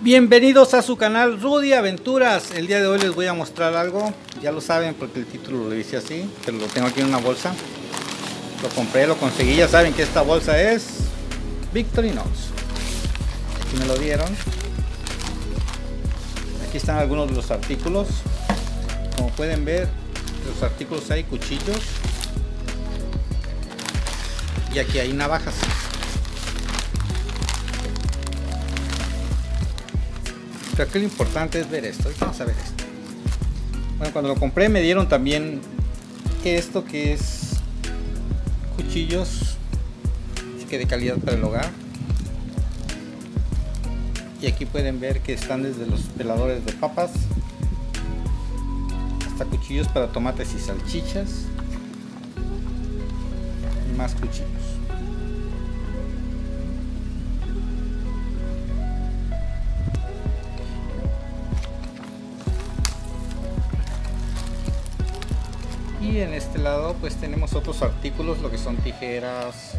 Bienvenidos a su canal Rudy Aventuras. El día de hoy les voy a mostrar algo. Ya lo saben porque el título lo dice así, pero lo tengo aquí en una bolsa. Lo compré, lo conseguí. Ya saben que esta bolsa es Victorinox. Aquí me lo dieron. Aquí están algunos de los artículos. Como pueden ver, los artículos hay cuchillos y aquí hay navajas. Pero aquí lo importante es ver esto. Vamos a ver esto. Bueno, cuando lo compré me dieron también esto que es cuchillos, así que de calidad para el hogar. Y aquí pueden ver que están desde los peladores de papas hasta cuchillos para tomates y salchichas y más cuchillos. Y en este lado pues tenemos otros artículos, lo que son tijeras,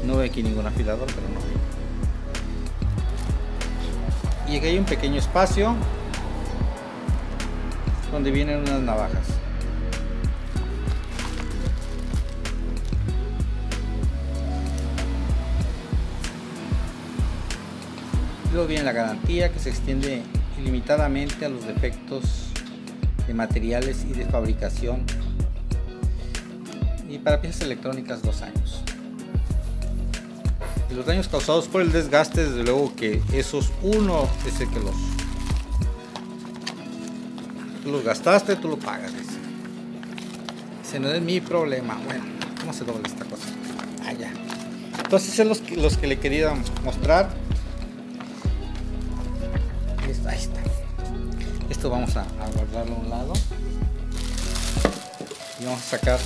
no veo aquí ningún afilador, pero no. Y aquí hay un pequeño espacio donde vienen unas navajas. Luego viene la garantía que se extiende ilimitadamente a los defectos de materiales y de fabricación, y para piezas electrónicas 2 años. Y los daños causados por el desgaste, desde luego que esos uno es el que tú los gastaste, tú lo pagas. Ese no es mi problema. Bueno, ¿cómo se dobla esta cosa? Allá. Entonces es los que le quería mostrar. Ahí está. Esto vamos a guardarlo a un lado y vamos a sacar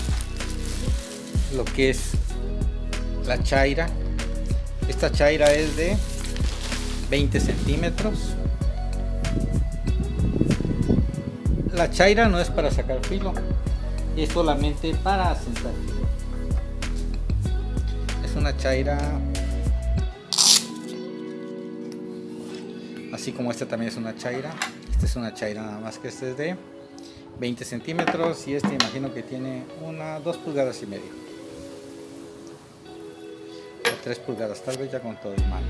lo que es la chaira. Esta chaira es de 20 centímetros. La chaira no es para sacar filo, es solamente para asentar filo. Es una chaira así como esta también es una chaira. Esta es una chaira, nada más que este es de 20 centímetros y este imagino que tiene 2 pulgadas y media o 3 pulgadas, tal vez ya con todo el mal.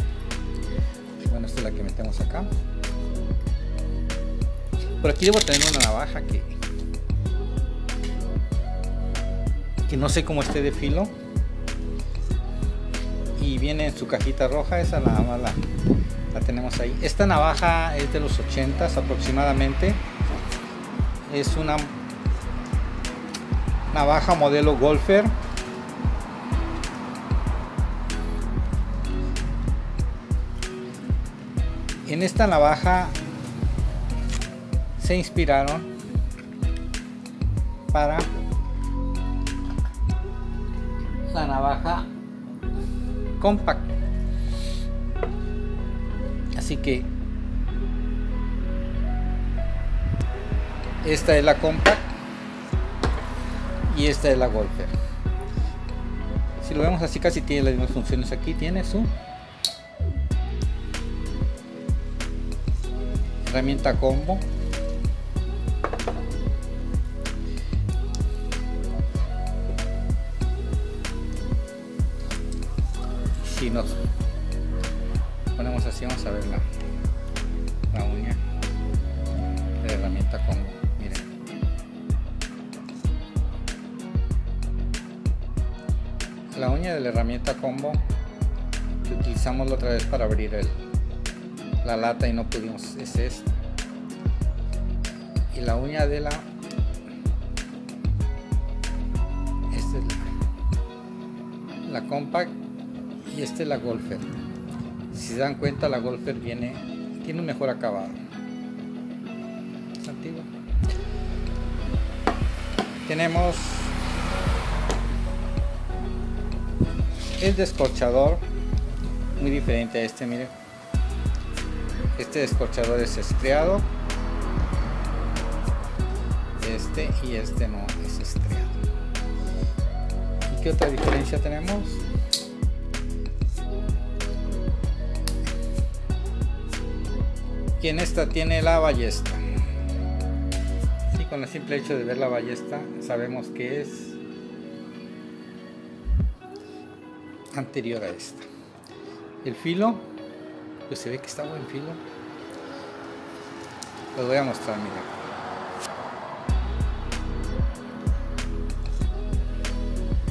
Bueno, esta es la que metemos acá. Por aquí debo tener una navaja que no sé cómo esté de filo, y viene en su cajita roja. Esa nada más la tenemos ahí. Esta navaja es de los 80s aproximadamente. Es una navaja modelo Golfer. En esta navaja se inspiraron para la navaja compact. Así que esta es la compact y esta es la Golfer. Si lo vemos así, casi tiene las mismas funciones. Aquí tiene su herramienta combo. Si nos ponemos así, vamos a ver la uña de la herramienta combo. Miren, la uña de la herramienta combo que utilizamos la otra vez para abrir la lata y no pudimos, es esta. Y la uña de esta es la compact y esta es la Golfer. Si se dan cuenta, la Golfer tiene un mejor acabado. Es antigua. Tenemos el descorchador, muy diferente a este. Miren, este descorchador es estriado, y este no es estriado. ¿Y qué otra diferencia tenemos? que en esta tiene la ballesta. Y con el simple hecho de ver la ballesta sabemos que es anterior a esta. El filo, pues se ve que está buen filo. Lo voy a mostrar, mira.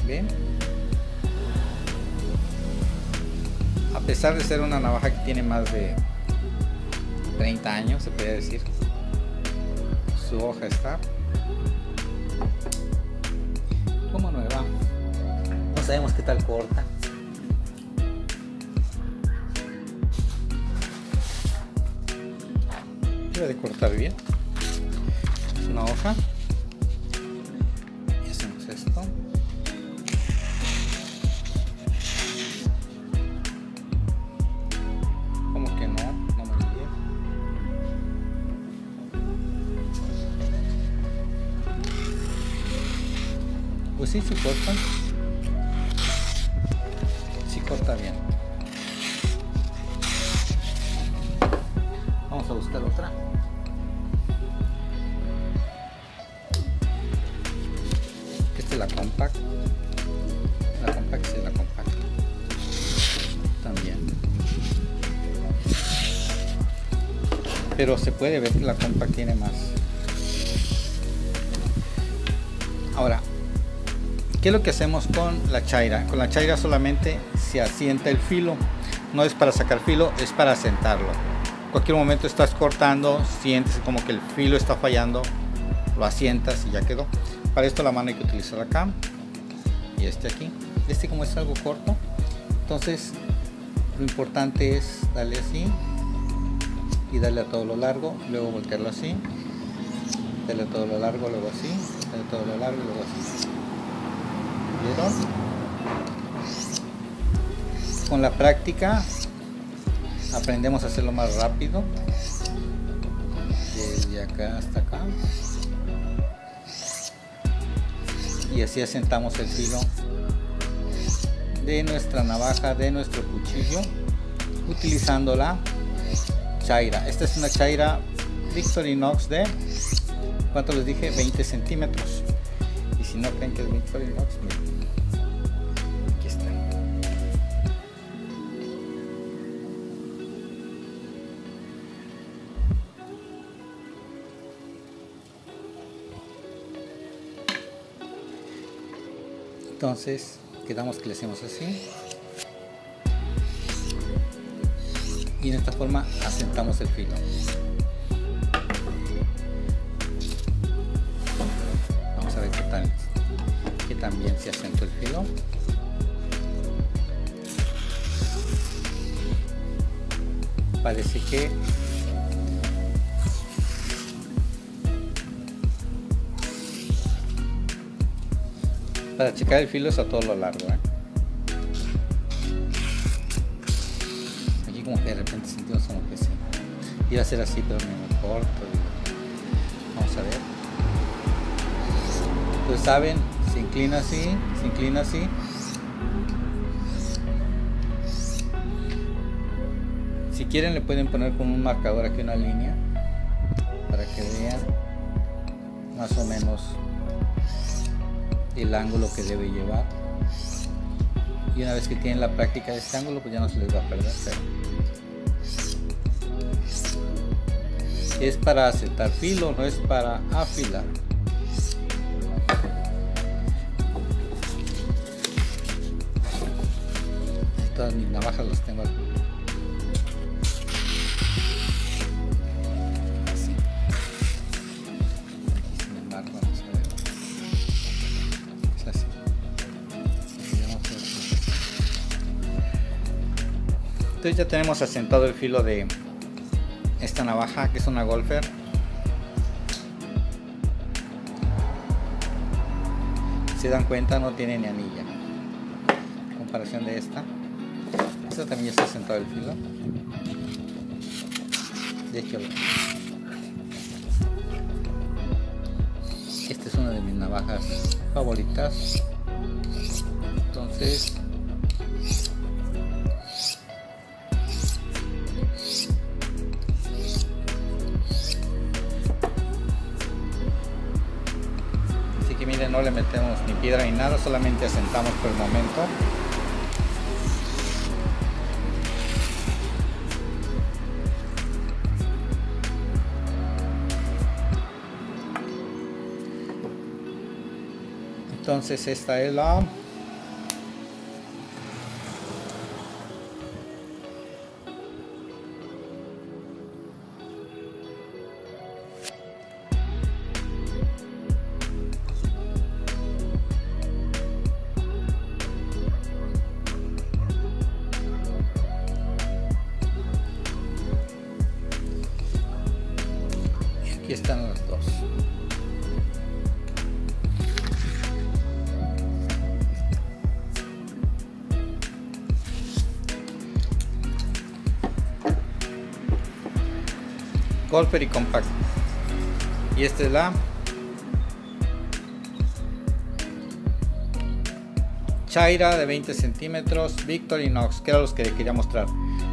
¿Ven? A pesar de ser una navaja que tiene más de 30 años, se puede decir, su hoja está como nueva. No sabemos qué tal corta. Debe de cortar bien. Es una hoja. Y hacemos esto. Como que no me olvidé. Pues sí, sí corta. Sí corta bien. Vamos a buscar otra. Esta es la compact. La compact es la compact. También. Pero se puede ver que la compact tiene más. Ahora, ¿qué es lo que hacemos con la chaira? Con la chaira solamente se asienta el filo. No es para sacar filo, es para asentarlo. En cualquier momento estás cortando, sientes como que el filo está fallando, lo asientas y ya quedó. Para esto la mano hay que utilizar acá y este aquí. Este como es algo corto, entonces lo importante es darle así y darle a todo lo largo, luego voltearlo así, darle a todo lo largo, luego así, darle a todo lo largo y luego así. ¿Vieron? Con la práctica aprendemos a hacerlo más rápido, desde acá hasta acá, y así asentamos el filo de nuestra navaja, de nuestro cuchillo, utilizando la chaira. Esta es una chaira Victorinox de, ¿cuánto les dije? 20 centímetros. Y si no creen que es Victorinox, miren, aquí está. Entonces quedamos que le hacemos así y de esta forma asentamos el filo. Vamos a ver qué tan bien se asentó el filo. Parece que para checar el filo es a todo lo largo, Aquí como que de repente sentimos como que sí. Iba a ser así, pero me corto. Vamos a ver. Pues saben, se inclina así, se inclina así. Si quieren le pueden poner con un marcador aquí una línea para que vean más o menos el ángulo que debe llevar, y una vez que tienen la práctica de este ángulo pues ya no se les va a perder. Es para asentar filo, no es para afilar. Todas mis navajas las tengo aquí. Entonces ya tenemos asentado el filo de esta navaja, que es una golfer. Si se dan cuenta, no tiene ni anilla en comparación de esta. Esta también ya está asentado el filo. De hecho, esta es una de mis navajas favoritas. Entonces no le metemos ni piedra ni nada, solamente asentamos por el momento. Entonces esta es la y aquí están las dos. Golfer y Compact. Y esta es la chaira de 20 centímetros Victorinox, que era los que quería mostrar.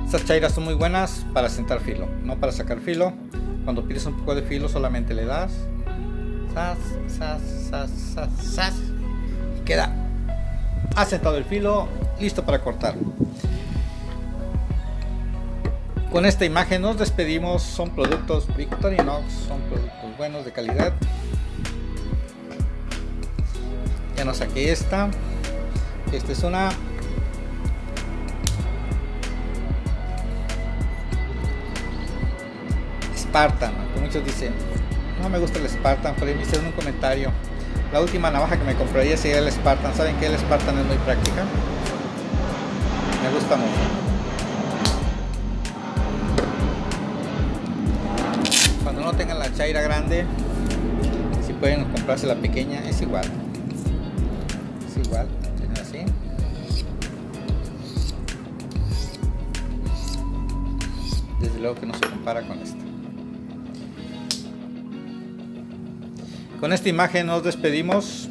Estas chairas son muy buenas para sentar filo, no para sacar filo. Cuando pides un poco de filo solamente le das zas, zas, zas, zas, zas, y queda asentado el filo, listo para cortar. Con esta imagen nos despedimos. Son productos Victorinox, son productos buenos, de calidad. Ya nos saqué esta. Esta es una Spartan, que muchos dicen no me gusta el Spartan, por ahí me hicieron un comentario. La última navaja que me compraría sería el Spartan. Saben que el Spartan es muy práctica, me gusta mucho. Cuando no tengan la chaira grande, si pueden comprarse la pequeña, es igual. Es igual, tienen así. Desde luego que no se compara con esta. Con esta imagen nos despedimos.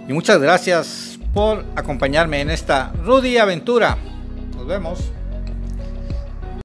Y muchas gracias por acompañarme en esta Rudy aventura. Nos vemos.